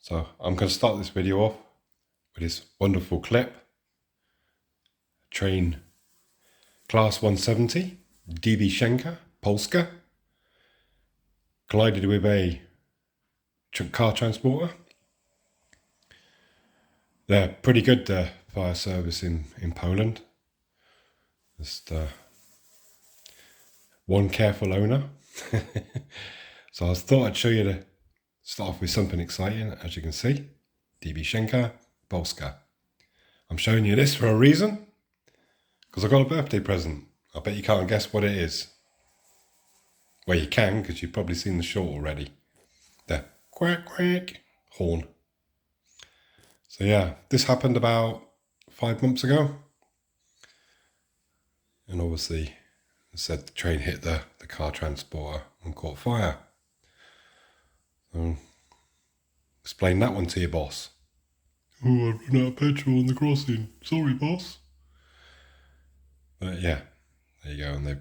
So I'm going to start this video off with this wonderful clip. Train Class 170, DB Schenker, Polska, collided with a car transporter. They're pretty good, the fire service in Poland. Just one careful owner. So I thought I'd show you to start off with something exciting. As you can see, DB Schenker, Polska. I'm showing you this for a reason, because I got a birthday present. I bet you can't guess what it is. Well, you can, because you've probably seen the short already. The quack quack horn. So yeah, this happened about 5 months ago. And obviously, it said the train hit the car transporter and caught fire. So, explain that one to your boss. Oh, I ran out of petrol on the crossing. Sorry, boss. But yeah, there you go. And they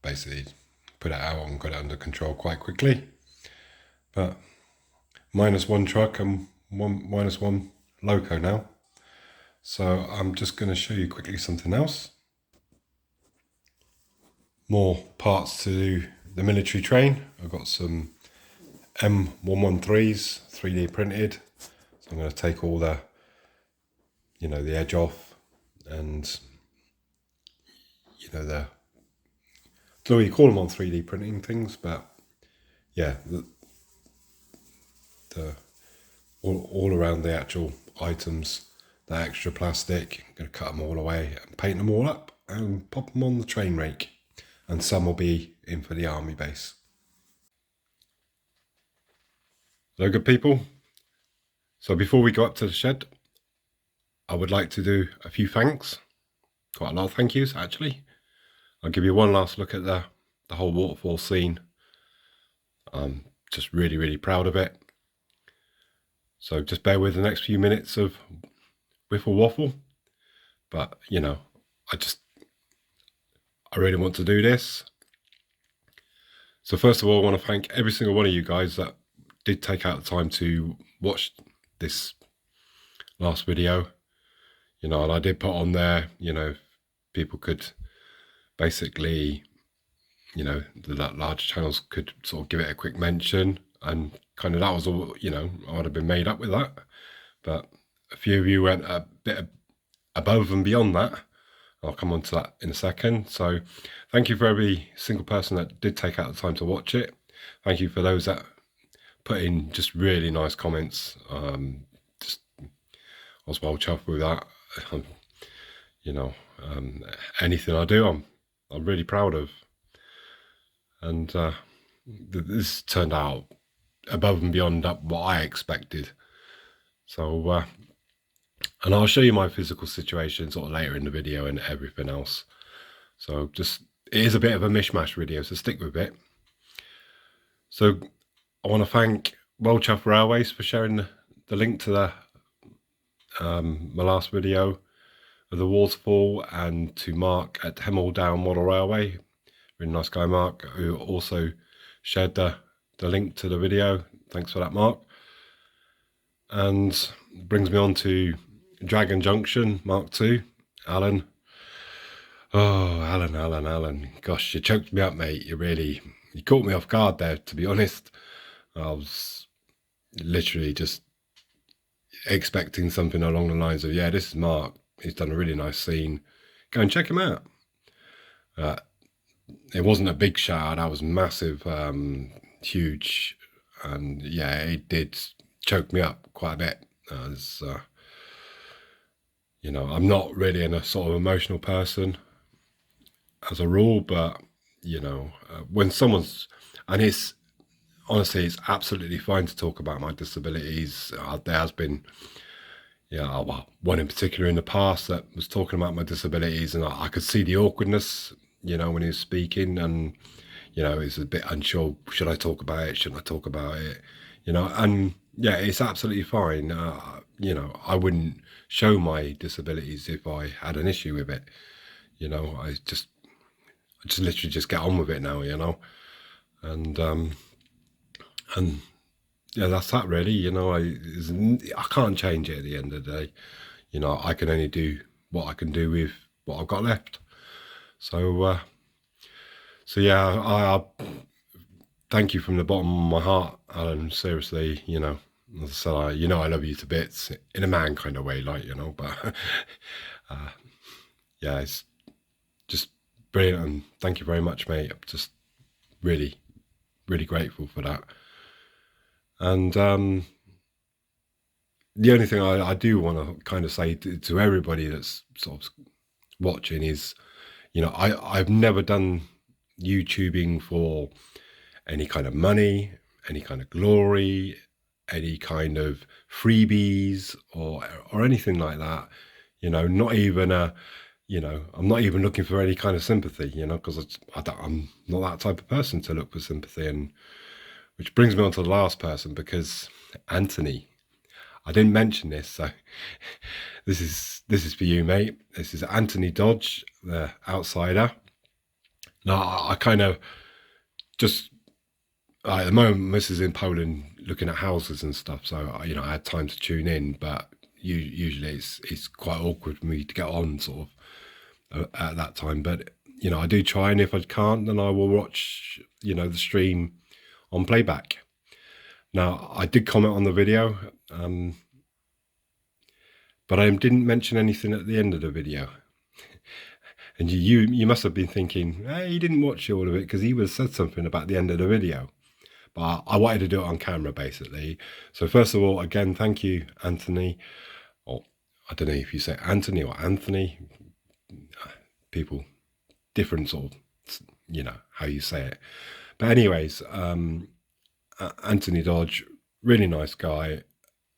basically put it out and got it under control quite quickly. But -1 truck and -1 loco now. So I'm just going to show you quickly something else. More parts to the military train. I've got some M113s 3D printed. So I'm going to take all the, the edge off, and I don't know what you call them on 3D printing things, but yeah, the all around the actual items, the extra plastic, I'm going to cut them all away and paint them all up and pop them on the train rake, and some will be in for the army base. So good people, so before we go up to the shed, I would like to do a few thanks, quite a lot of thank yous actually. I'll give you one last look at the whole waterfall scene. I'm just really proud of it. So just bear with the next few minutes of Wiffle Waffle. But, I really want to do this. So first of all, I want to thank every single one of you guys that did take out the time to watch this last video. And I did put on there, people could basically, the large channels could sort of give it a quick mention, and kind of that was all, I would have been made up with that. But a few of you went a bit above and beyond that. I'll come on to that in a second. So thank you for every single person that did take out the time to watch it. Thank you for those that put in just really nice comments. I was well chuffed with that. Anything I do, I'm really proud of. And this turned out above and beyond what I expected. So, and I'll show you my physical situation sort of later in the video and everything else. So it is a bit of a mishmash video, so stick with it. So I want to thank Welchuff Railways for sharing the link to the my last video of the waterfall, and to Mark at Hemel Down Model Railway, really nice guy Mark, who also shared the link to the video. Thanks for that, Mark. And brings me on to Dragon Junction Mark II, Alan. Oh, Alan, gosh, you choked me up, mate. You caught me off guard there, to be honest. I was literally just expecting something along the lines of, yeah, this is Mark, he's done a really nice scene, go and check him out. It wasn't a big shout out, that was massive, huge, and yeah, it did choke me up quite a bit. As I'm not really a sort of emotional person as a rule, but when someone's, and it's honestly, it's absolutely fine to talk about my disabilities. There has been, one in particular in the past that was talking about my disabilities, and I could see the awkwardness, when he was speaking, and, it's a bit unsure, should I talk about it, shouldn't I talk about it, and yeah, it's absolutely fine. I wouldn't show my disabilities if I had an issue with it. I just literally just get on with it now, and yeah, that's that really. You know, I can't change it at the end of the day. You know, I can only do what I can do with what I've got left. So, so yeah, I thank you from the bottom of my heart, Alan. Seriously, you know, as I said, you know, I love you to bits in a man kind of way, like, you know, but yeah, it's just brilliant. And thank you very much, mate. I'm just really, really grateful for that. And the only thing I do want to kind of say to everybody that's sort of watching is, you know, I've never done YouTubing for any kind of money, any kind of glory, any kind of freebies or anything like that. You know, not even you know, I'm not even looking for any kind of sympathy, you know, because I'm not that type of person to look for sympathy. And which brings me on to the last person, because Anthony, I didn't mention this, so this is for you, mate. This is Anthony Dodge, the outsider. Now, I kind of just at the moment, this is in Poland, looking at houses and stuff. So you know, I had time to tune in, but usually it's quite awkward for me to get on sort of at that time. But you know, I do try, and if I can't, then I will watch, you know, the stream on playback. Now, I did comment on the video, but I didn't mention anything at the end of the video. And you must have been thinking, hey, he didn't watch all of it because he would have said something about the end of the video. But I wanted to do it on camera, basically. So first of all, again, thank you, Anthony. Or I don't know if you say Anthony or Anthony. People, different sort of, you know, how you say it. But anyways, Anthony Dodge, really nice guy.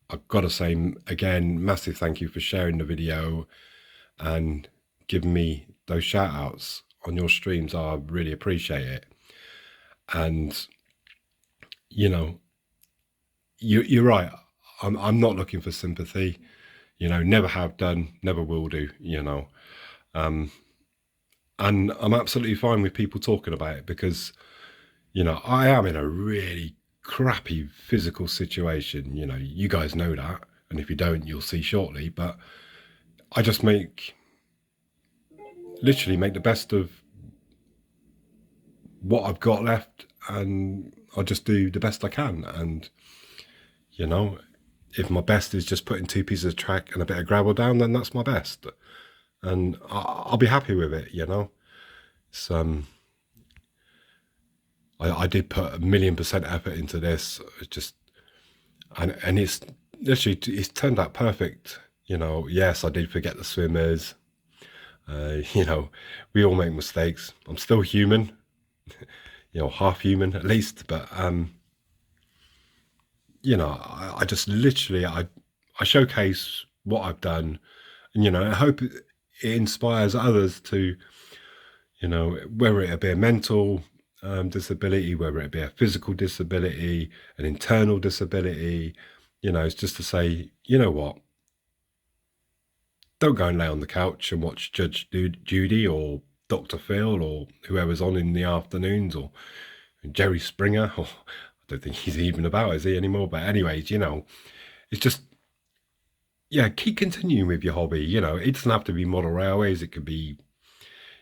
I've got to say, again, massive thank you for sharing the video and giving me those shout outs on your streams. I really appreciate it. And, you know, you're right. I'm not looking for sympathy, you know, never have done, never will do, you know. And I'm absolutely fine with people talking about it because, you know, I am in a really crappy physical situation. You know, you guys know that. And if you don't, you'll see shortly. But I just literally make the best of what I've got left, and I'll just do the best I can. And, you know, if my best is just putting 2 pieces of track and a bit of gravel down, then that's my best. And I'll be happy with it, you know. It's, I did put 1,000,000% effort into this. It's just, and it's literally, it's turned out perfect. You know, yes, I did forget the swimmers. You know, we all make mistakes. I'm still human, you know, half human at least. But, you know, I just literally, I showcase what I've done. And, you know, I hope it inspires others to, you know, whether it be a mental disability, whether it be a physical disability, an internal disability, you know, it's just to say, you know what, don't go and lay on the couch and watch Judge Judy or Dr. Phil or whoever's on in the afternoons, or Jerry Springer, or I don't think he's even about, is he, anymore? But anyways, you know, it's just, yeah, keep continuing with your hobby. You know, it doesn't have to be model railways. It could be,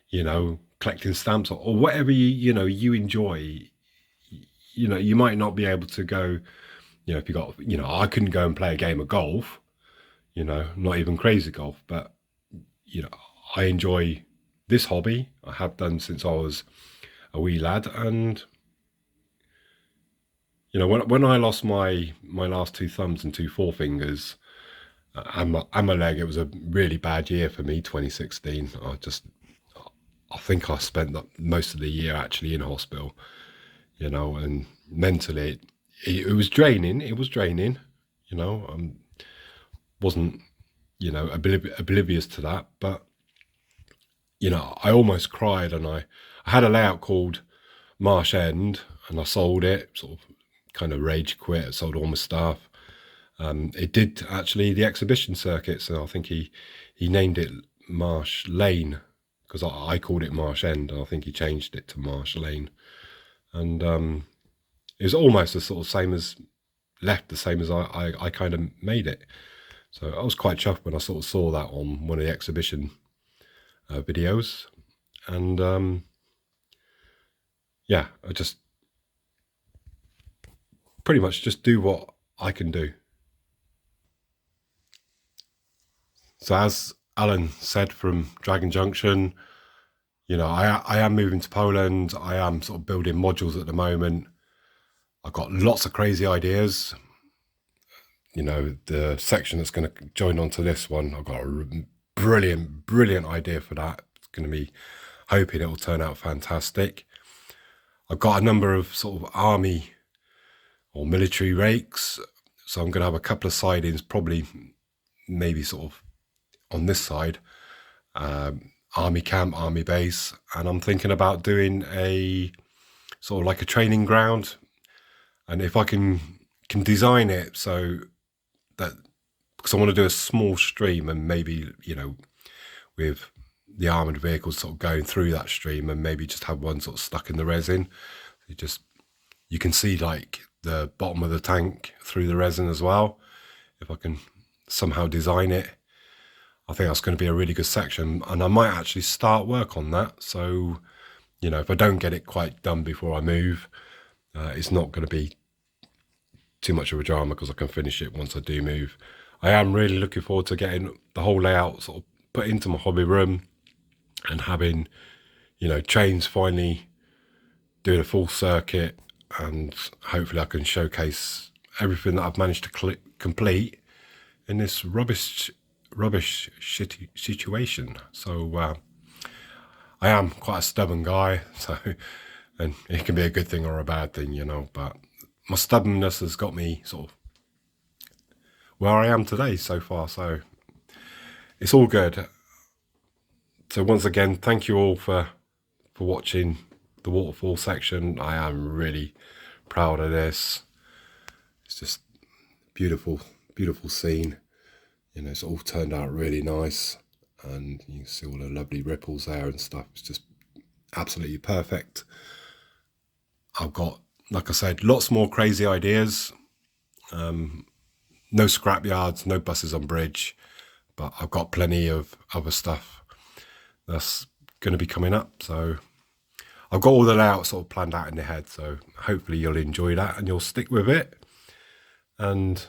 you know, collecting stamps or whatever you know, you enjoy. You know, you might not be able to go, you know, if you got, you know, I couldn't go and play a game of golf, you know, not even crazy golf, but, you know, I enjoy this hobby. I have done since I was a wee lad. And, you know, when I lost my last 2 thumbs and 2 forefingers, and my leg, it was a really bad year for me, 2016. I think I spent most of the year actually in hospital, you know, and mentally it was draining. It was draining, you know. Wasn't, you know, oblivious to that, but, you know, I almost cried. And I had a layout called Marsh End, and I sold it, sort of kind of rage quit, sold all my stuff. It did actually the exhibition circuit, so I think he named it Marsh Lane, because I called it Marsh End, and I think he changed it to Marsh Lane. And it was almost the sort of same as left the same as I kind of made it. So I was quite chuffed when I sort of saw that on one of the exhibition videos. And yeah, I just pretty much just do what I can do. So as Alan said from Dragon Junction, you know, I am moving to Poland. I am sort of building modules at the moment. I've got lots of crazy ideas. You know, the section that's going to join onto this one, I've got a brilliant idea for that. It's going to be, hoping it will turn out fantastic. I've got a number of sort of army or military rakes. So I'm going to have a couple of sidings, probably maybe sort of on this side, army camp, army base. And I'm thinking about doing a sort of like a training ground. And if I can design it so that, because I want to do a small stream and maybe, you know, with the armoured vehicles sort of going through that stream and maybe just have one sort of stuck in the resin. You can see like the bottom of the tank through the resin as well. If I can somehow design it, I think that's going to be a really good section, and I might actually start work on that. So, you know, if I don't get it quite done before I move, it's not going to be too much of a drama because I can finish it once I do move. I am really looking forward to getting the whole layout sort of put into my hobby room and having, you know, trains finally doing a full circuit, and hopefully I can showcase everything that I've managed to complete in this rubbish shitty situation. So I am quite a stubborn guy, so, and it can be a good thing or a bad thing, you know, but my stubbornness has got me sort of where I am today so far, so it's all good. So once again, thank you all for watching the waterfall section. I am really proud of this. It's just beautiful scene. You know, it's all turned out really nice, and you can see all the lovely ripples there and stuff. It's just absolutely perfect. I've got, like I said, lots more crazy ideas. No scrap yards, no buses on bridge, but I've got plenty of other stuff that's going to be coming up. So I've got all the layout sort of planned out in the head, so hopefully you'll enjoy that and you'll stick with it. And,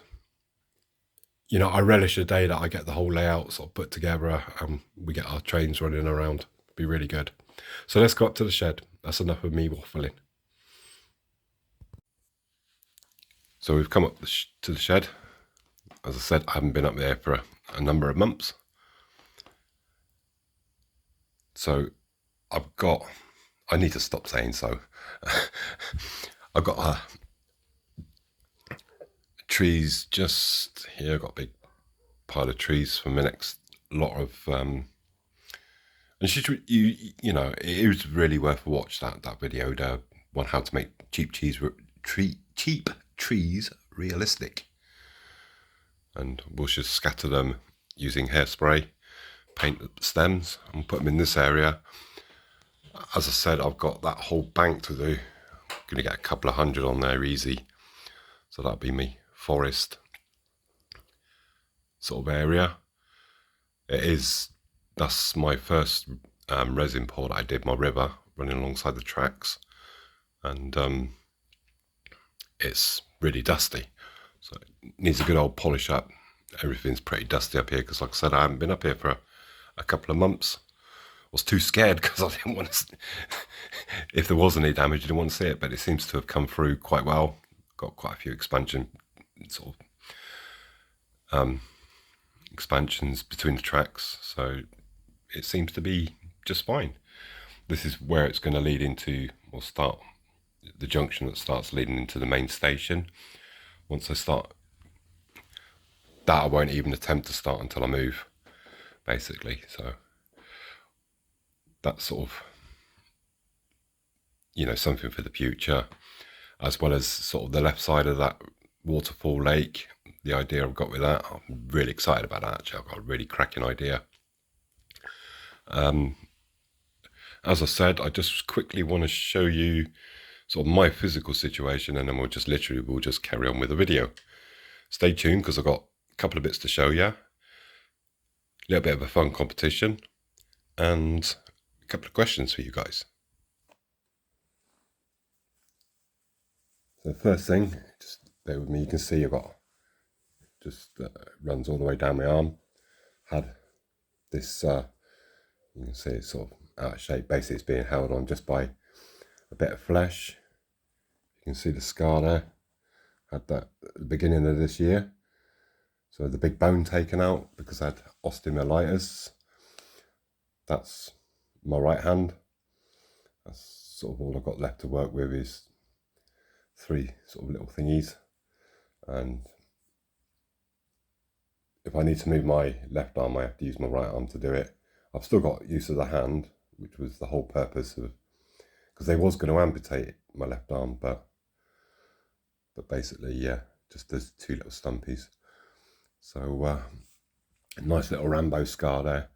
you know, I relish the day that I get the whole layout sort of put together and we get our trains running around. It'll be really good. So let's go up to the shed. That's enough of me waffling. So we've come up to the shed. As I said, I haven't been up there for a number of months. So I need to stop saying so. I've got trees just here. I've got a big pile of trees for my next lot of and you know, it was really worth a watch, that video, the one how to make cheap trees realistic. And we'll just scatter them using hairspray, paint the stems and put them in this area. As I said, I've got that whole bank to do. I'm gonna get a couple of hundred on there easy. So that'll be me forest sort of area. That's my first resin pour that I did, my river, running alongside the tracks. And it's really dusty. So it needs a good old polish up. Everything's pretty dusty up here because, like I said, I haven't been up here for a couple of months. I was too scared because I didn't want to, if there was any damage, I didn't want to see it, but it seems to have come through quite well. Got quite a few expansions between the tracks, so it seems to be just fine. This is where it's going to lead into, or start, the junction that starts leading into the main station. Once I start that, I won't even attempt to start until I move, basically. So that's sort of, you know, something for the future, as well as sort of the left side of that waterfall lake. The idea I've got with that, I'm really excited about that, actually. I've got a really cracking idea. As I said, I just quickly want to show you sort of my physical situation, and then we'll just carry on with the video. Stay tuned because I've got a couple of bits to show you, a little bit of a fun competition, and a couple of questions for you guys. So the first thing, just bear with me, you can see I've got runs all the way down my arm. Had this, you can see it's sort of out of shape. Basically it's being held on just by a bit of flesh. You can see the scar there. Had that at the beginning of this year. So the big bone taken out because I had osteomyelitis. That's my right hand. That's sort of all I've got left to work with, is 3 sort of little thingies. And if I need to move my left arm, I have to use my right arm to do it. I've still got use of the hand, which was the whole purpose of, because they was going to amputate my left arm, but basically, yeah, just those 2 little stumpies. So a nice little Rambo scar there.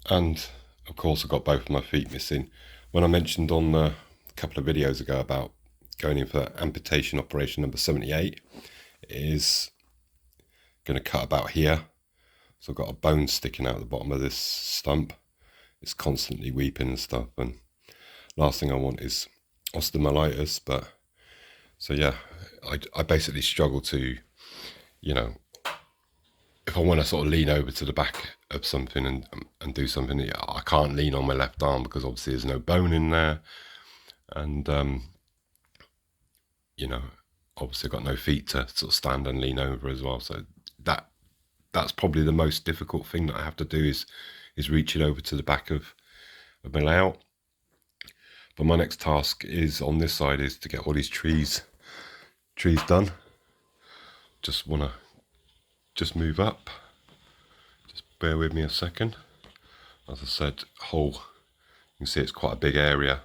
And of course I've got both of my feet missing. When I mentioned on a couple of videos ago about going in for amputation operation number 78, it is going to cut about here. So I've got a bone sticking out at the bottom of this stump. It's constantly weeping and stuff, and last thing I want is osteomyelitis. But so yeah, I basically struggle to, you know, if I want to sort of lean over to the back of something and do something, I can't lean on my left arm because obviously there's no bone in there, and you know, obviously I've got no feet to sort of stand and lean over as well. So that's probably the most difficult thing that I have to do is reaching over to the back of my layout. But my next task is on this side is to get all these trees done. Just want to move up. Just bear with me a second. As I said, you can see it's quite a big area.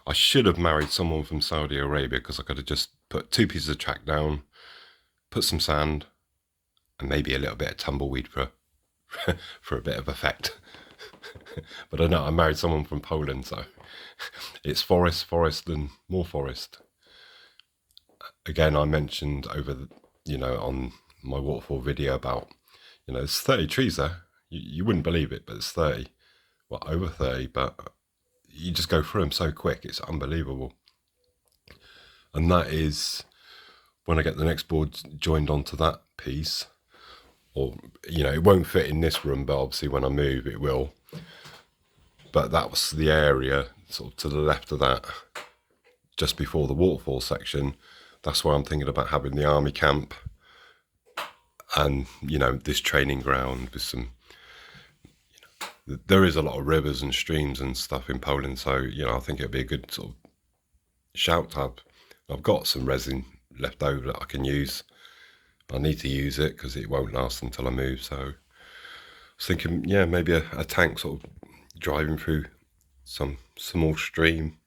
I should have married someone from Saudi Arabia because I could have just put 2 pieces of track down, put some sand, and maybe a little bit of tumbleweed for a bit of effect. But I know I married someone from Poland, so it's forest, and more forest. Again, I mentioned on my waterfall video about, there's 30 trees there. You wouldn't believe it, but it's 30. Well, over 30, but you just go through them so quick, it's unbelievable. And that is when I get the next board joined onto that piece, or, it won't fit in this room, but obviously when I move it will. But that was the area sort of to the left of that, just before the waterfall section. That's why I'm thinking about having the army camp and, this training ground with some, there is a lot of rivers and streams and stuff in Poland. So, I think it'd be a good sort of shout to have. I've got some resin left over that I can use. I need to use it because it won't last until I move. So I was thinking, yeah, maybe a tank sort of driving through some small stream.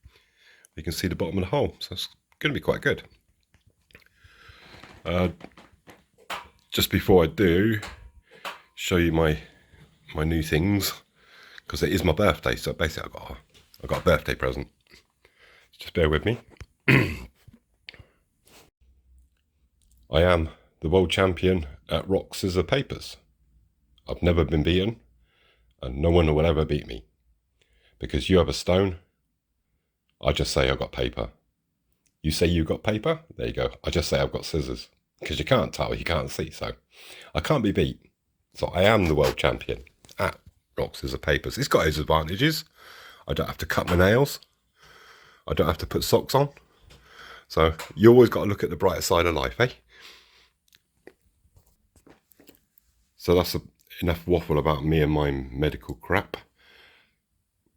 You can see the bottom of the hole. So it's going to be quite good. Just before I do, show you my new things, because it is my birthday. So basically I got a birthday present. Just bear with me. I am the world champion at rock, scissors, papers. I've never been beaten, and no one will ever beat me. Because you have a stone, I just say I've got paper. You say you got paper, there you go. I just say I've got scissors. Because you can't tell, you can't see, so I can't be beat. So I am the world champion at rock, scissors, papers. It's got its advantages. I don't have to cut my nails. I don't have to put socks on. So you always got to look at the brighter side of life, eh? So that's enough waffle about me and my medical crap.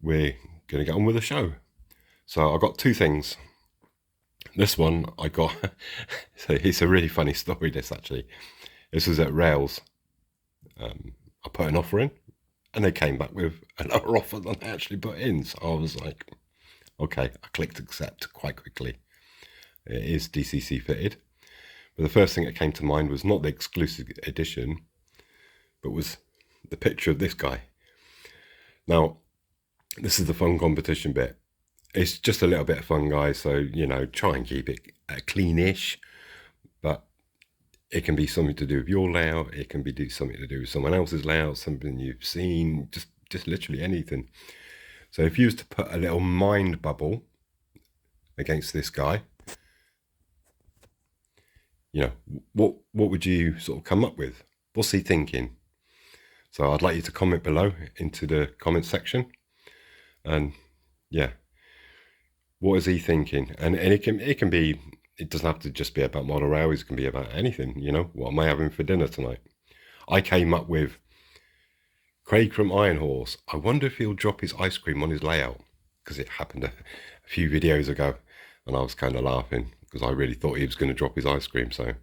We're going to get on with the show. So I've got 2 things. This one I got, so it's a really funny story, this actually. This was at Rails. I put an offer in, and they came back with another offer than I actually put in. So I was like, okay, I clicked accept quite quickly. It is DCC fitted. But the first thing that came to mind was not the exclusive edition, but was the picture of this guy. Now, This is the fun competition bit. It's just a little bit of fun, guys, so, you know, try and keep it cleanish, but it can be something to do with your layout, it can be something to do with someone else's layout, something you've seen, just literally anything. So if you was to put a little mind bubble against this guy, you know, what would you sort of come up with? What's he thinking? So I'd like you to comment below into the comment section, and yeah, what is he thinking? And it can be, it doesn't have to just be about model railways, it can be about anything, you know. What am I having for dinner tonight? I came up with Craig from Iron Horse. I wonder if he'll drop his ice cream on his layout, because it happened a few videos ago, and I was kind of laughing because I really thought he was going to drop his ice cream. So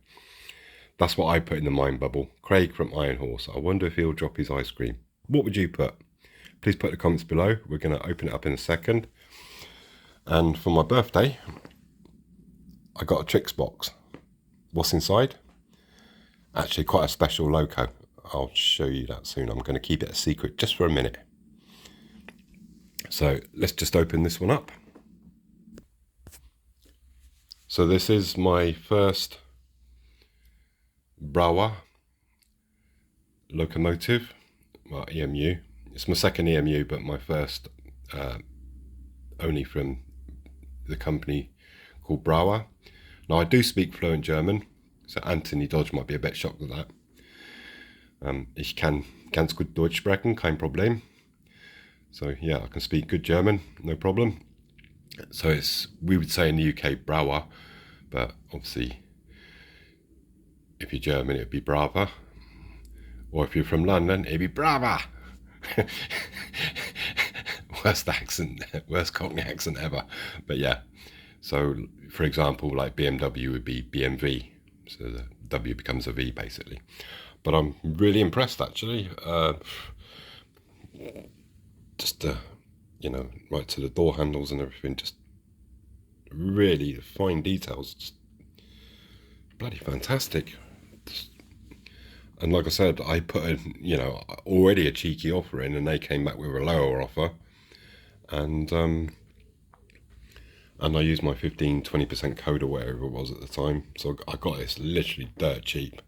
that's what I put in the mind bubble. Craig from Iron Horse. I wonder if he'll drop his ice cream. What would you put? Please put the comments below. We're going to open it up in a second. And for my birthday, I got a tricks box. What's inside? Actually, quite a special loco. I'll show you that soon. I'm going to keep it a secret just for a minute. So let's just open this one up. So this is my first Brawa locomotive, well, EMU. It's my second EMU, but my first only from the company called Brawa. Now I do speak fluent German, so Anthony Dodge might be a bit shocked at that. Ich kann ganz gut Deutsch sprechen, kein Problem. So yeah, I can speak good German, no problem. So it's, we would say in the UK, Brawa, but obviously if you're German, it'd be Brava. Or if you're from London, it'd be Brava. Worst accent, worst Cockney accent ever. But yeah, so for example, like BMW would be BMV. So the W becomes a V basically. But I'm really impressed actually. Just, you know, right to the door handles and everything, just really fine details. Just bloody fantastic. And like I said, I put a, you know, already a cheeky offer in, and they came back with a lower offer, and I used my 15-20% code or whatever it was at the time, so I got this literally dirt cheap.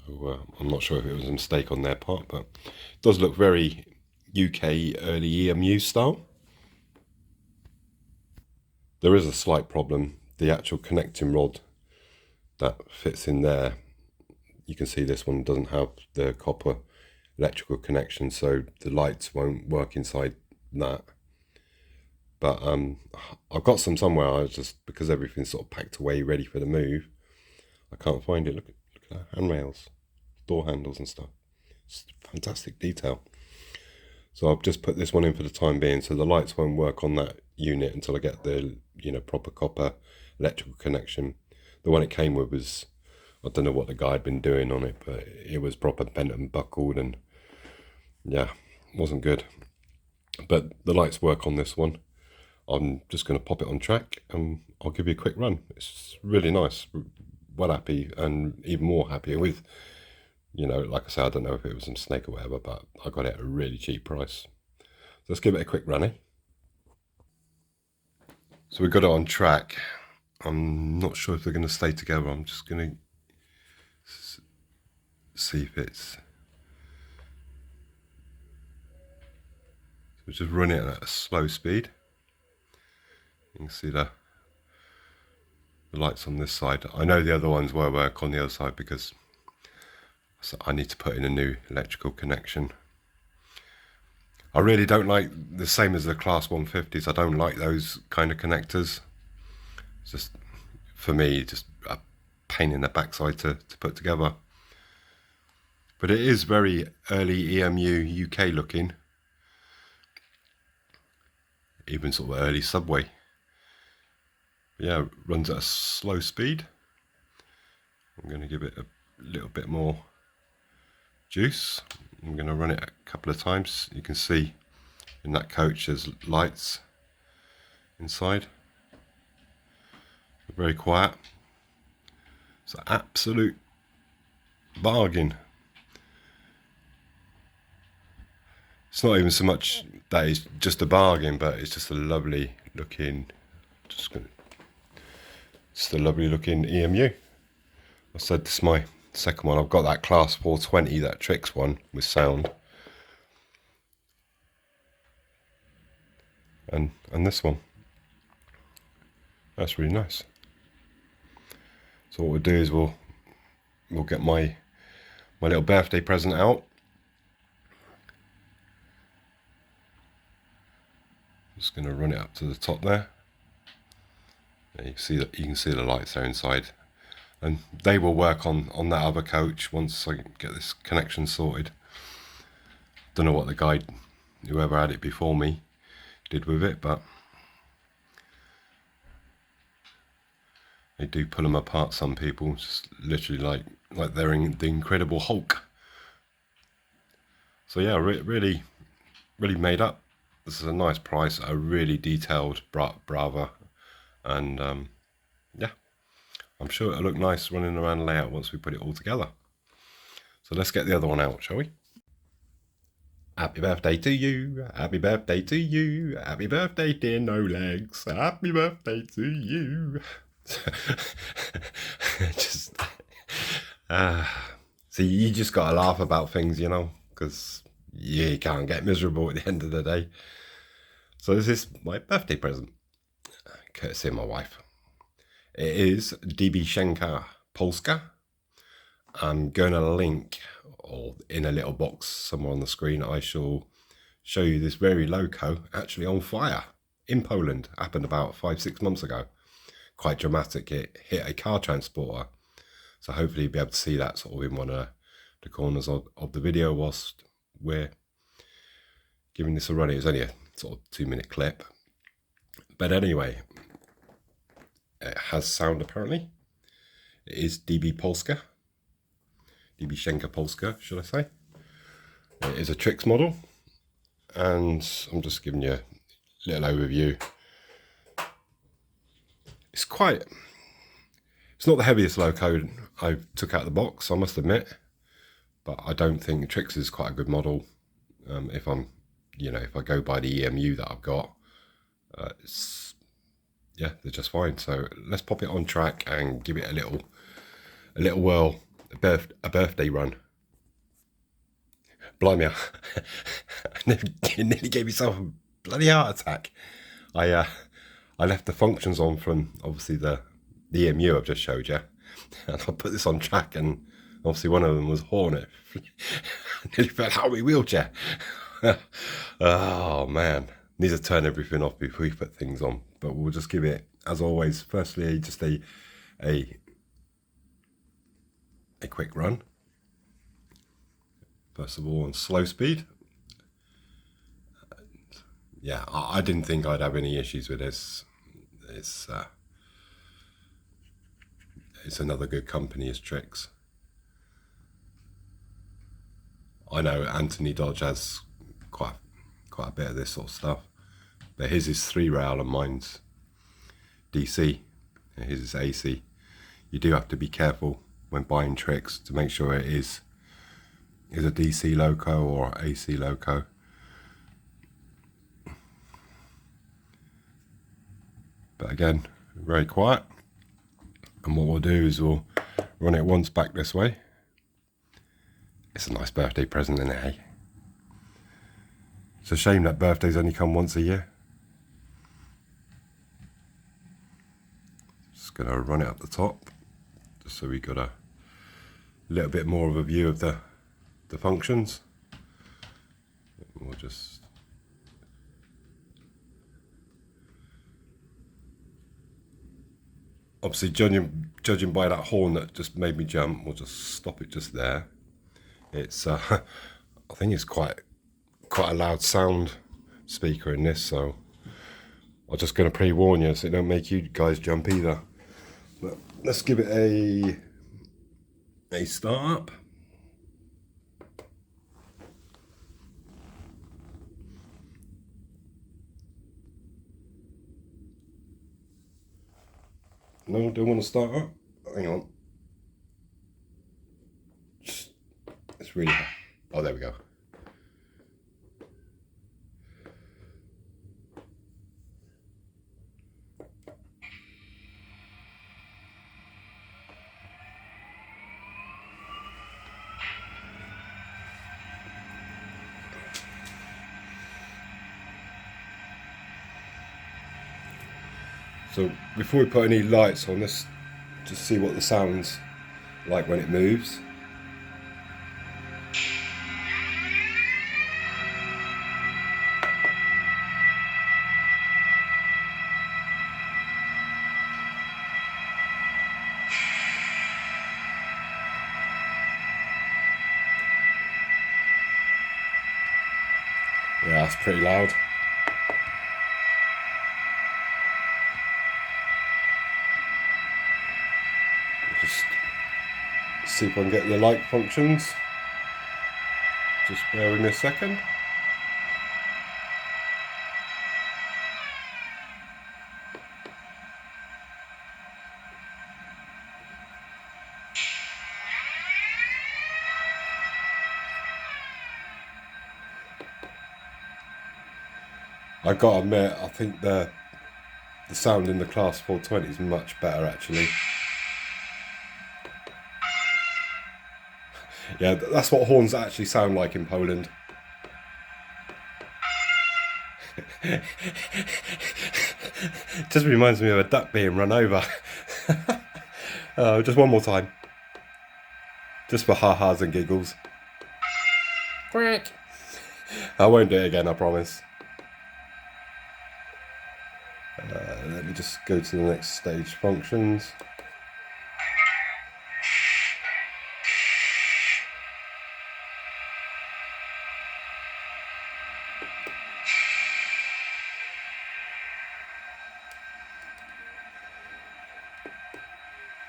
So I'm not sure if it was a mistake on their part, but it does look very UK early EMU style. There is a slight problem. The actual connecting rod that fits in there, you can see this one doesn't have the copper electrical connection, so the lights won't work inside that. But I've got some somewhere. I was just, because everything's sort of packed away ready for the move, I can't find it. Look at that, handrails, door handles and stuff. It's fantastic detail. So I've just put this one in for the time being, so the lights won't work on that unit until I get the, you know, proper copper electrical connection. The one it came with was, I don't know what the guy had been doing on it, but it was proper bent and buckled, and yeah, wasn't good. But the lights work on this one. I'm just going to pop it on track and I'll give you a quick run. It's really nice. Well happy, and even more happy with, you know, like I said, I don't know if it was a mistake or whatever, but I got it at a really cheap price. So let's give it a quick run, eh? So we got it on track. I'm not sure if they're going to stay together. I'm just going to see if it's... So just run it at a slow speed. You can see the lights on this side. I know the other ones will work on the other side because I need to put in a new electrical connection. I really don't like, the same as the Class 150s, I don't like those kind of connectors. It's just, for me, just a pain in the backside to put together. But it is very early EMU UK looking. Even sort of early subway. Yeah, runs at a slow speed. I'm going to give it a little bit more juice. I'm going to run it a couple of times. You can see in that coach there's lights inside. Very quiet. It's an absolute bargain. It's not even so much that it's just a bargain, but it's just a lovely looking, just a lovely looking EMU. I said this is my second one. I've got that Class 420, that Trix one with sound, and this one. That's really nice. So what we'll do is we'll get my little birthday present out. Just going to run it up to the top there. You can see the lights there inside, and they will work on that other coach once I get this connection sorted. Don't know what the guy, whoever had it before me, did with it, but they do pull them apart. Some people just literally like they're in the Incredible Hulk. So yeah, really made up. This is a nice price, a really detailed Brava, and yeah, I'm sure it'll look nice running around the layout once we put it all together. So let's get the other one out, shall we? Happy birthday to you, happy birthday to you, happy birthday dear no legs, happy birthday to you. Just see, you just gotta laugh about things, you know, because you can't get miserable at the end of the day. So this is my birthday present, courtesy of my wife. It is DB Schenker Polska. I'm going to link, or in a little box somewhere on the screen, I shall show you this very loco actually on fire in Poland. Happened about 5-6 months ago. Quite dramatic. It hit a car transporter. So hopefully you'll be able to see that sort of in one of the corners of the video whilst we're giving this a run. It was only a sort of 2-minute clip. But anyway, it has sound apparently. It is DB Polska. DB Schenker Polska, should I say. It is a Trix model. And I'm just giving you a little overview. It's not the heaviest loco I took out of the box, I must admit. But I don't think Trix is quite a good model. If I go by the EMU that I've got, yeah, they're just fine. So let's pop it on track and give it a little whirl, a birthday run. Blimey, I nearly gave myself a bloody heart attack. I left the functions on from obviously the EMU I've just showed you, and I put this on track, and obviously one of them was Hornet. I nearly fell out of my wheelchair. Oh man, need to turn everything off before we put things on. But we'll just give it, as always, firstly just a quick run. First of all on slow speed. Yeah, I didn't think I'd have any issues with this. It's another good company as Trix. I know Anthony Dodge has quite a bit of this sort of stuff, but his is 3-rail and mine's DC. His is AC. You do have to be careful when buying Trix to make sure it is a DC loco or AC loco. But again, very quiet. And what we'll do is we'll run it once back this way. It's a nice birthday present, isn't it, hey? It's a shame that birthdays only come once a year. Just gonna run it up the top, just so we got a little bit more of a view of the functions. We'll just obviously judging by that horn that just made me jump, we'll just stop it just there. It's I think it's quite a loud sound speaker in this, so I'm just going to pre-warn you so it don't make you guys jump either. But let's give it a start up. No, don't want to start up. Hang on. It's really hot. Oh, there we go. So before we put any lights on, let's just see what the sound's like when it moves. Yeah, that's pretty loud. Just see if I can get the light functions. Just bear with me a second. I gotta admit, I think the sound in the Class 420 is much better actually. Yeah, that's what horns actually sound like in Poland. Just reminds me of a duck being run over. Just one more time. Just for ha-has and giggles. Quack. I won't do it again, I promise. Let me just go to the next stage functions.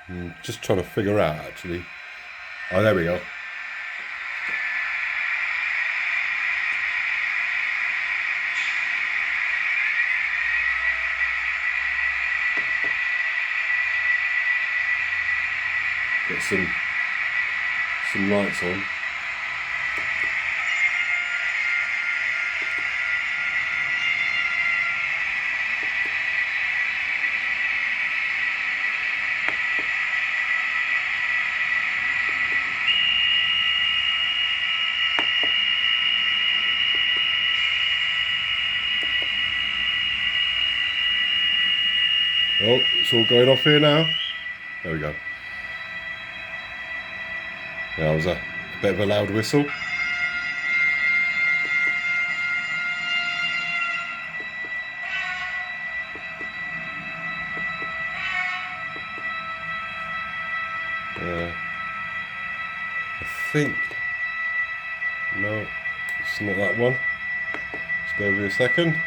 I'm just trying to figure out actually. Oh, there we go. Got some lights on. Oh, it's all going off here now. There we go. Yeah, that was a bit of a loud whistle. I think, no, it's not that one. Just bear with me a second.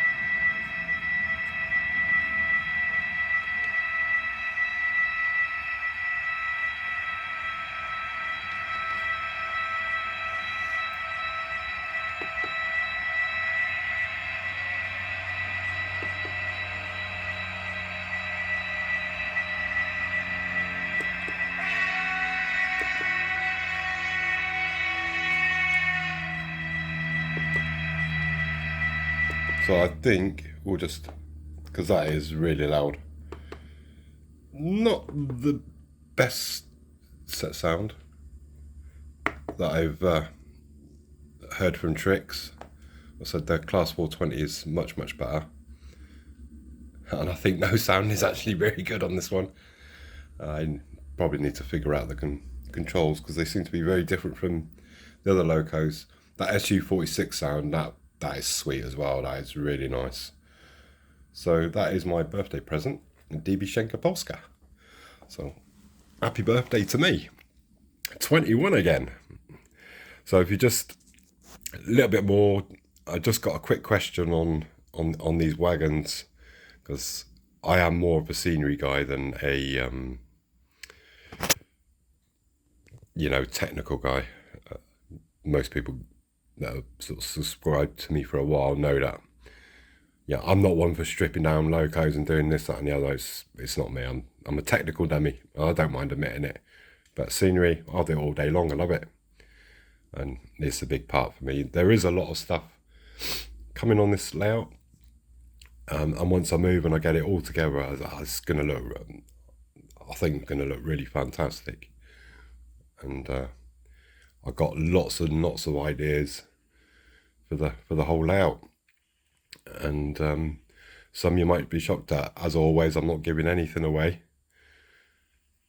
So I think we'll just, because that is really loud. Not the best set sound that I've heard from Tricks. I said the Class 420 is much better. And I think no sound is actually very good on this one. I probably need to figure out the controls because they seem to be very different from the other locos. That SU-46 sound, that is sweet as well. That is really nice. So that is my birthday present, DB Schenker Polska. So happy birthday to me. 21 again. So if you just a little bit more, I just got a quick question on these wagons because I am more of a scenery guy than a technical guy. Most people that have sort of subscribed to me for a while know that. Yeah, I'm not one for stripping down locos and doing this, that, and the other. It's not me. I'm a technical dummy. I don't mind admitting it. But scenery, I'll do it all day long. I love it, and it's a big part for me. There is a lot of stuff coming on this layout, and once I move and I get it all together, it's gonna look. I think it's gonna look really fantastic, and I've got lots and lots of ideas for the whole layout. And some you might be shocked at. As always, I'm not giving anything away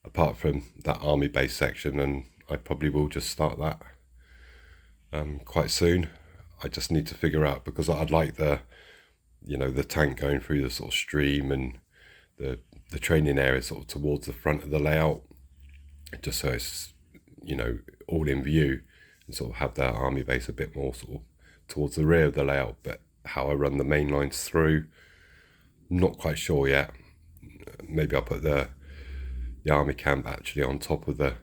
apart from that army base section, and I probably will just start that quite soon. I just need to figure out, because I'd like the tank going through the sort of stream and the training area sort of towards the front of the layout, just so it's all in view, and sort of have that army base a bit more sort of towards the rear of the layout. But how I run the main lines through, not quite sure yet. Maybe I'll put the army camp actually on top of the,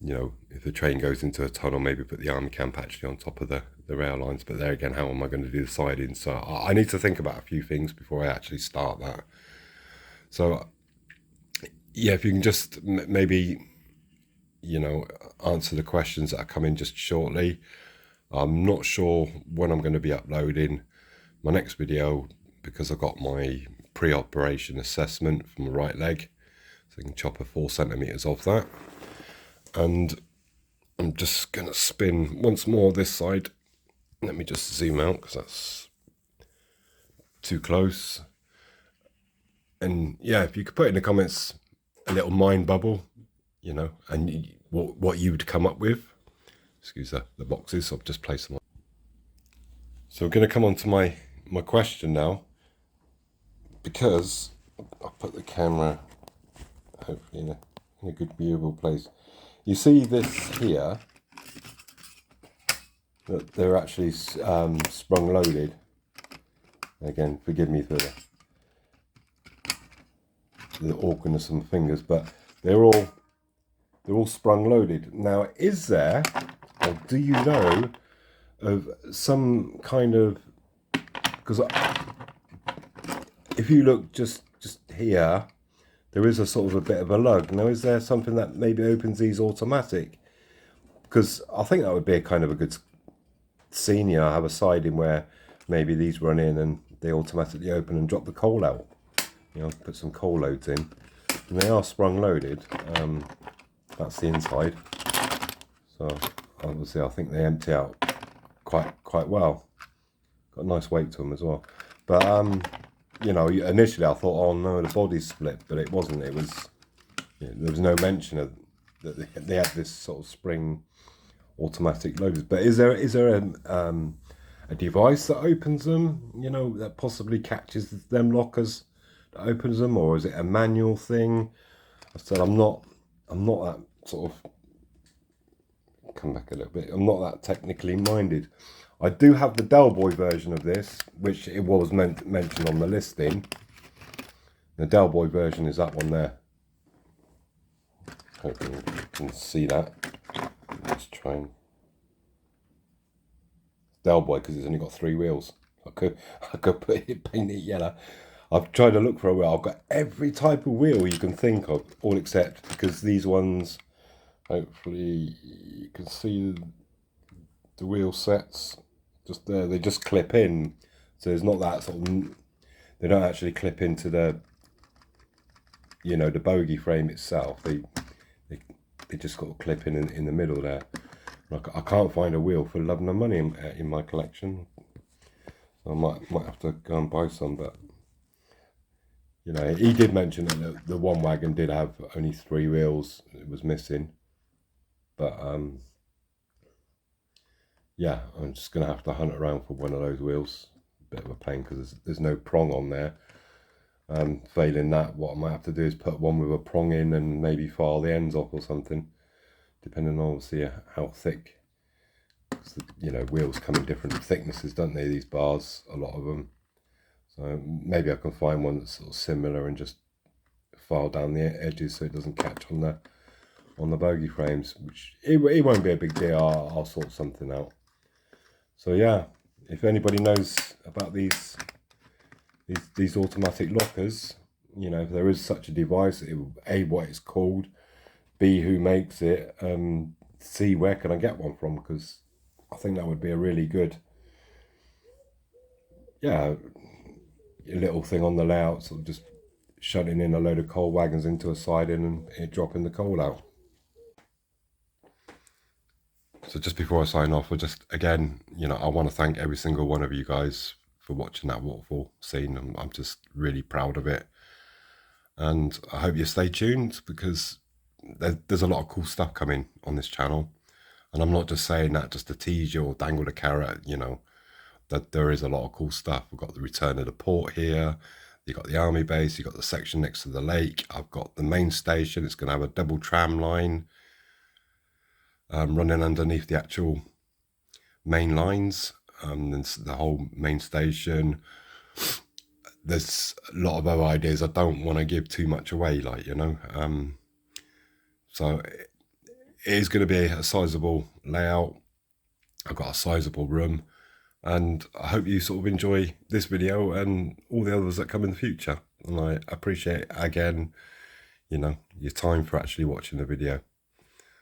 if the train goes into a tunnel, maybe put the army camp actually on top of the rail lines. But there again, how am I going to do the siding? So I need to think about a few things before I actually start that. So yeah, if you can just maybe answer the questions that are coming just shortly. I'm not sure when I'm going to be uploading my next video, because I got my pre-operation assessment for my right leg, so I can chop 4 centimeters off that. And I'm just going to spin once more this side. Let me just zoom out because that's too close. And yeah, if you could put in the comments a little mind bubble, and what you would come up with. Excuse the boxes, so I've just placed them on. So we're going to come on to my question now, because I'll put the camera hopefully in a good viewable place. You see this here, that they're actually sprung loaded. Again, forgive me for the awkwardness of my fingers, but they're all sprung loaded. Now, is there, or do you know of some kind of, because if you look just here, there is a sort of a bit of a lug. Now, is there something that maybe opens these automatic? Because I think that would be a kind of a good scene. I have a siding where maybe these run in and they automatically open and drop the coal out. Put some coal loads in, and they are sprung loaded. That's the inside. So obviously, I think they empty out quite well. Got a nice weight to them as well. But initially I thought, oh no, the body's split, but it wasn't. It was, there was no mention of that they had this sort of spring automatic loaders. But is there a device that opens them? That possibly catches them lockers that opens them, or is it a manual thing? I said I'm not that sort of, come back a little bit, I'm not that technically minded. I do have the Del Boy version of this, which it was mentioned on the listing. The Del Boy version is that one there. Hopefully you can see that. Let's try and Del Boy, because it's only got 3 wheels. I could paint it yellow. I've tried to look for a wheel. I've got every type of wheel you can think of, all except, because these ones, hopefully you can see the wheel sets just there. They just clip in, so there's not that sort of, they don't actually clip into the the bogie frame itself. They just got to clip in the middle there. I can't find a wheel for love nor money in my collection. So I might have to go and buy some. But he did mention that the one wagon did have only 3 wheels. It was missing. But yeah, I'm just gonna have to hunt around for one of those wheels. Bit of a pain, because there's no prong on there. Failing that, what I might have to do is put one with a prong in and maybe file the ends off or something, depending on obviously how thick. Wheels come in different thicknesses, don't they, these bars, a lot of them. So maybe I can find one that's sort of similar and just file down the edges so it doesn't catch on the bogie frames, which it won't be a big deal. I'll sort something out. So yeah, if anybody knows about these automatic lockers, if there is such a device, A, what it's called, B, who makes it, C, where can I get one from, because I think that would be a really good, a little thing on the layout, sort of just shutting in a load of coal wagons into a siding and it dropping the coal out. So just before I sign off, again, I want to thank every single one of you guys for watching that waterfall scene. I'm just really proud of it. And I hope you stay tuned, because there's a lot of cool stuff coming on this channel. And I'm not just saying that just to tease you or dangle the carrot, you know, that there is a lot of cool stuff. We've got the return of the port here. You've got the army base. You've got the section next to the lake. I've got the main station. It's going to have a double tram line running underneath the actual main lines. And the whole main station. There's a lot of other ideas. I don't want to give too much away, like, you know. So it is going to be a sizable layout. I've got a sizable room. And I hope you sort of enjoy this video and all the others that come in the future. And I appreciate, again, you know, your time for actually watching the video.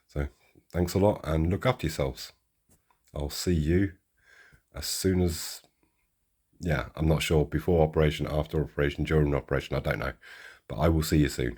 So thanks a lot, and look after yourselves. I'll see you as soon as, yeah, I'm not sure, before operation, after operation, during operation, I don't know. But I will see you soon.